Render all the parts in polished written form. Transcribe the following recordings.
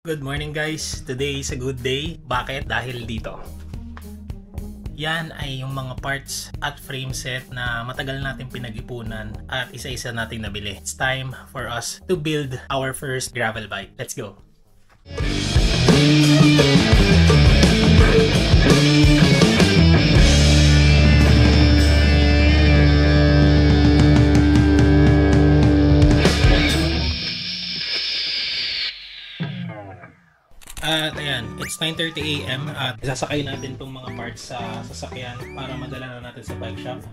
Good morning guys! Today is a good day. Bakit? Dahil dito. Yan ay yung mga parts at frame set na matagal natin pinag-ipunan at isa-isa natin nabili. It's time for us to build our first gravel bike. Let's go! At ayan, it's 9:30 AM at sasakay natin itong mga parts sa sasakyan para madala na natin sa bike shop.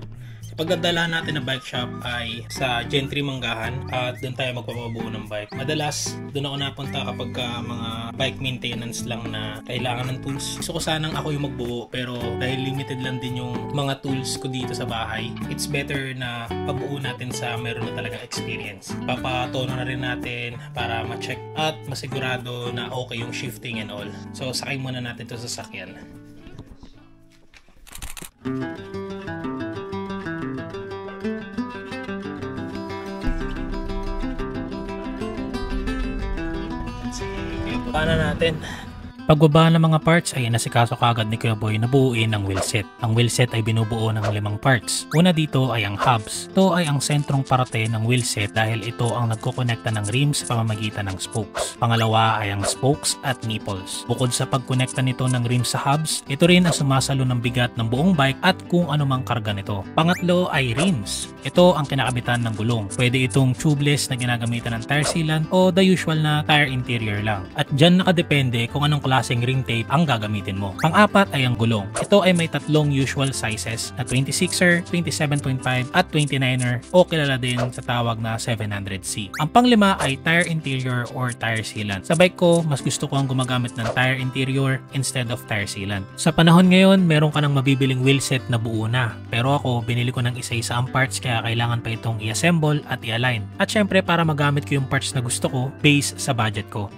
Pagdadala natin ng bike shop ay sa Gentry Manggahan at doon tayo magpapabuo ng bike. Madalas doon ako napunta kapag mga bike maintenance lang na kailangan ng tools. Gusto ko sanang ako yung magbuo pero dahil limited lang din yung mga tools ko dito sa bahay, it's better na pabuo natin sa meron na talagang experience. Papatono na rin natin para ma-check at masigurado na okay yung shifting and all. So sakay muna natin ito sa sasakyan. Paano natin? Pagbaba ng mga parts ay nasikaso kagad ni Kuya Boy na buuin ang wheelset. Ang wheelset ay binubuo ng 5 parts. Una dito ay ang hubs. Ito ay ang sentrong parte ng wheelset dahil ito ang nagkukonekta ng rims sa pamamagitan ng spokes. Pangalawa ay ang spokes at nipples. Bukod sa pagkonekta nito ng rims sa hubs, ito rin ang sumasalo ng bigat ng buong bike at kung anumang karga nito. Pangatlo ay rims. Ito ang kinakabitan ng gulong. Pwede itong tubeless na ginagamitan ng tire sealant o the usual na tire interior lang. At dyan nakadepende kung anong klaseng ring tape ang gagamitin mo. Pang-apat ay ang gulong. Ito ay may tatlong usual sizes na 26er, 27.5 at 29er o kilala din sa tawag na 700C. Ang pang-lima ay tire interior or tire sealant. Sa bike ko, mas gusto ko ang gumagamit ng tire interior instead of tire sealant. Sa panahon ngayon, meron ka ng mabibiling wheelset na buo na. Pero ako, binili ko ng isa-isa ang parts kaya kailangan pa itong i-assemble at i-align. At syempre para magamit ko yung parts na gusto ko based sa budget ko.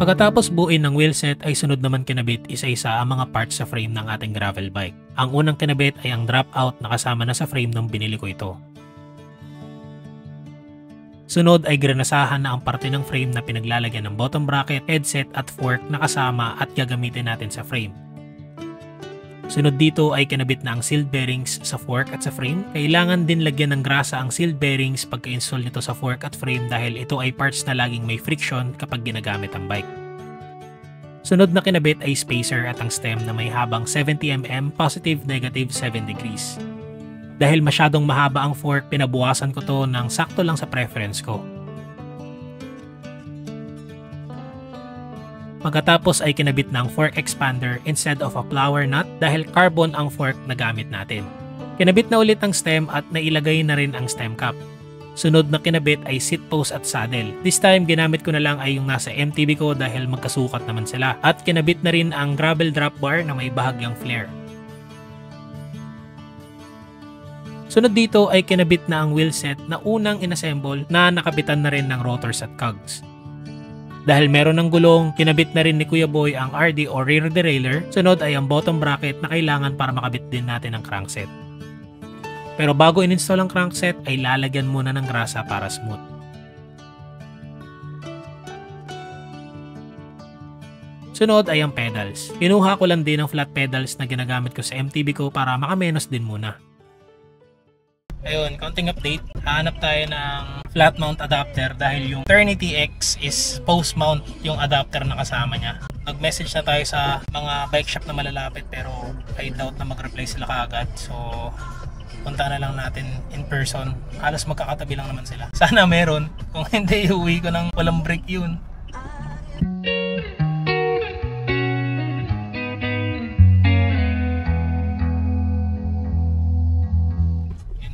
Pagkatapos buuin ng wheelset ay sunod naman kinabit isa-isa ang mga parts sa frame ng ating gravel bike. Ang unang kinabit ay ang dropout na kasama na sa frame nung binili ko ito. Sunod ay grenasahan na ang parte ng frame na pinaglalagyan ng bottom bracket, headset at fork na kasama at gagamitin natin sa frame. Sunod dito ay kinabit na ang sealed bearings sa fork at sa frame. Kailangan din lagyan ng grasa ang sealed bearings pagka-install nito sa fork at frame dahil ito ay parts na laging may friction kapag ginagamit ang bike. Sunod na kinabit ay spacer at ang stem na may habang 70mm positive-negative 7 degrees. Dahil masyadong mahaba ang fork, pinabuwasan ko to ng sakto lang sa preference ko. Pagkatapos ay kinabit ng fork expander instead of a flower nut dahil carbon ang fork na gamit natin. Kinabit na ulit ang stem at nailagay na rin ang stem cap. Sunod na kinabit ay seat post at saddle. This time ginamit ko na lang ay yung nasa MTB ko dahil magkasukat naman sila. At kinabit na rin ang gravel drop bar na may bahagyang flare. Sunod dito ay kinabit na ang wheelset na unang inassemble na nakabitan na rin ng rotors at cogs. Dahil meron ng gulong, kinabit na rin ni Kuya Boy ang RD o rear derailleur. Sunod ay ang bottom bracket na kailangan para makabit din natin ang crankset. Pero bago in-install ang crankset ay lalagyan muna ng grasa para smooth. Sunod ay ang pedals. Kinuha ko lang din ang flat pedals na ginagamit ko sa MTB ko para makamenos din muna. Ayun, counting update. Hanap tayo ng flat mount adapter dahil yung Ternity X is post mount yung adapter na kasama niya. Nag-message na tayo sa mga bike shop na malalapit pero I doubt na mag-reply sila kaagad. So, punta na lang natin in person. Halos magkakatabi lang naman sila. Sana meron. Kung hindi, iuwi ko ng walang brake yun.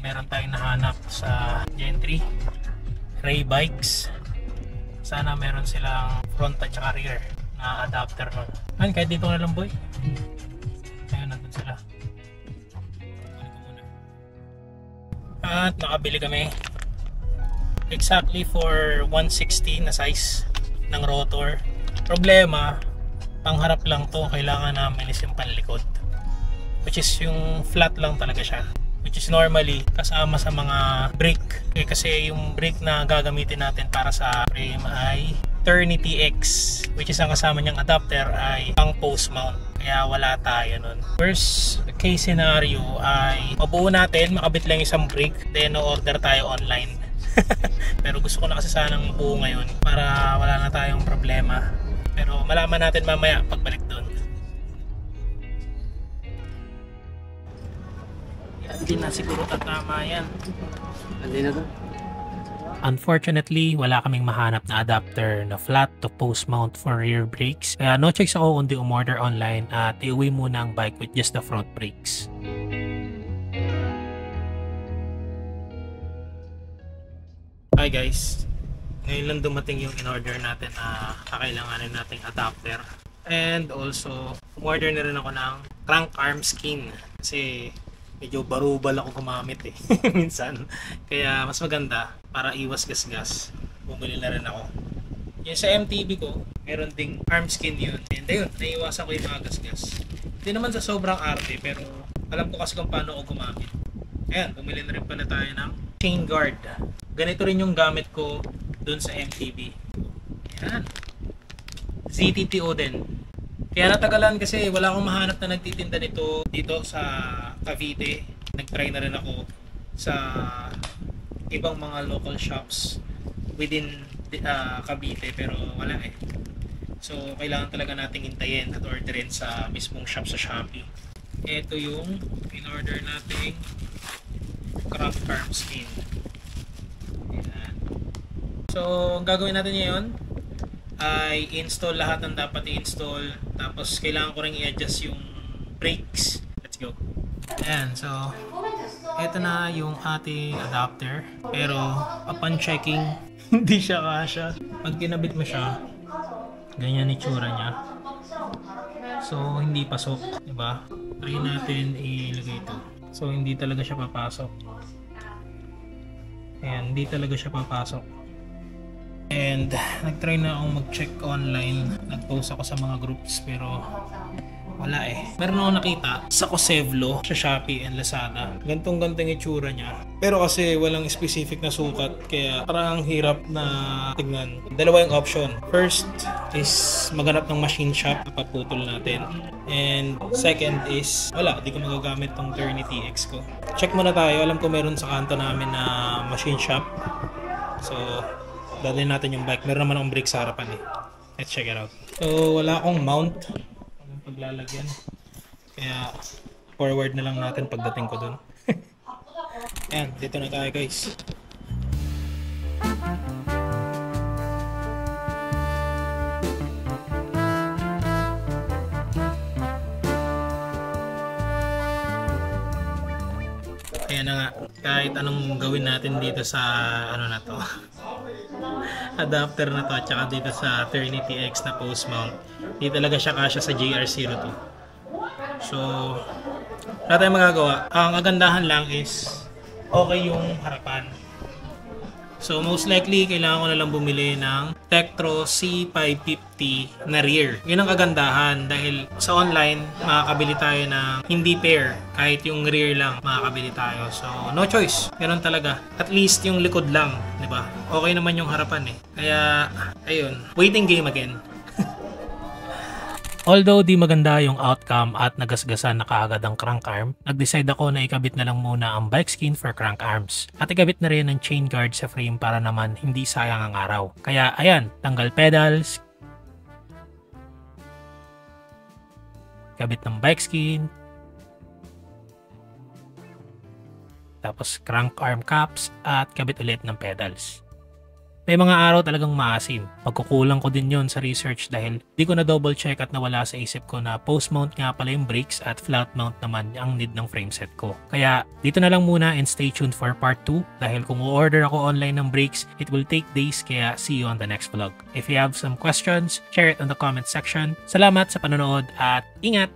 Meron tayong nahanap sa Gentry Ray Bikes. Sana meron silang front at saka rear na adapter nun. Ayun, kahit dito na lang boy. Ayun, nandun sila. Kunin ko muna. At nakabili kami exactly for 160 na size ng rotor. Problema, pangharap lang to, kailangan namin is yung panlikod, which is yung flat lang talaga siya. which is normally kasama sa mga brake. Kasi yung brake na gagamitin natin para sa frame ay Ternity X, which is ang kasama niyang adapter ay pang post mount. Kaya wala tayo nun. Worst case scenario ay mabuo natin, makabit lang isang brake, then order tayo online. Pero gusto ko na kasi sanang mabuo ngayon para wala na tayong problema. Pero malaman natin mamaya pagbalik doon. Hindi na siguro tatama yan. Hindi na doon. Unfortunately, wala kaming mahanap na adapter na flat to post mount for rear brakes. Kaya no choice ako kundi umorder online at iuwi muna ang bike with just the front brakes. Hi guys! Ngayon lang dumating yung in-order natin na kakailanganin nating adapter. And also, umorder na rin ako ng crank arm skin. Kasi medyo barubal ako gumamit eh minsan, kaya mas maganda para iwas gasgas, bumili na rin ako. Yung sa MTB ko meron ding arm skin yun, and ayun, naiwasan ko yung mga gasgas. Hindi naman sa sobrang arte, pero alam ko kasi kung paano ako gumamit. Ayan, bumili na rin pala tayo ng chain guard. Ganito rin yung gamit ko dun sa MTB. Ayan, ZTTO din. Kaya natagalan kasi wala akong mahanap na nagtitinda nito dito sa Cavite. Nag-try na rin ako sa ibang mga local shops within Cavite, pero wala eh. So kailangan talaga nating hintayin at orderin sa mismong shop sa Shopee. Ito yung in-order nating crank arm skin. Ayan. So ang gagawin natin ngayon ay install lahat ng dapat i-install, tapos kailangan ko rin i-adjust yung brakes. Let's go. Ayan, so ito na yung ating adapter, pero upon checking hindi siya kasya. Pag kinabit mo siya, ganyan itsura niya, so hindi pasok, diba? Try natin ilagay ito. So hindi talaga siya papasok. Ayan, hindi talaga siya papasok. And nag-try na akong mag-check online, nag-post ako sa mga groups, pero wala eh. Meron akong nakita sa Cosevlo, sa Shopee and Lazada. Gantong-gantong itsura niya, pero kasi walang specific na sukat, kaya parang hirap na tignan. Dalawa yung option. First is maghanap ng machine shop na paputol natin, and second is wala, di ko magagamit tong Ternity X ko. Check muna tayo, alam ko meron sa kanto namin na machine shop, so dadalhin natin yung bike. Meron naman akong brake sa harapan eh. Let's check it out. So wala akong mount, walang paglalagyan, kaya forward na lang natin pagdating ko dun. Ayan, dito na tayo guys. Ayan na nga, kahit anong gawin natin dito sa ano na to, adapter na to, at saka dito sa Ternity X na post mount, di talaga siya kasya sa JR02. So wala tayong magagawa. Ang agandahan lang is okay yung harapan. So most likely kailangan ko na lang bumili ng Tektro C550 na rear. Yun ang kagandahan, dahil sa online makakabili tayo ng hindi pair, kahit yung rear lang makakabili tayo. So no choice, ganun talaga. At least yung likod lang, di ba? Okay naman yung harapan eh. Kaya ayun, waiting game again. Although di maganda yung outcome at nagasgasan na kaagad ang crank arm, nag-decide ako na ikabit na lang muna ang bike skin for crank arms. At ikabit na rin ang chain guard sa frame para naman hindi sayang ang araw. Kaya ayan, tanggal pedals, kabit ng bike skin, tapos crank arm caps, at kabit ulit ng pedals. May mga araw talagang maasim. Pagkukulang ko din yon sa research dahil di ko na double check at nawala sa isip ko na post mount nga pala yung brakes at flat mount naman ang need ng frame set ko. Kaya dito na lang muna and stay tuned for part 2 dahil kung order ako online ng brakes, it will take days, kaya see you on the next vlog. If you have some questions, share it on the comment section. Salamat sa panonood at ingat!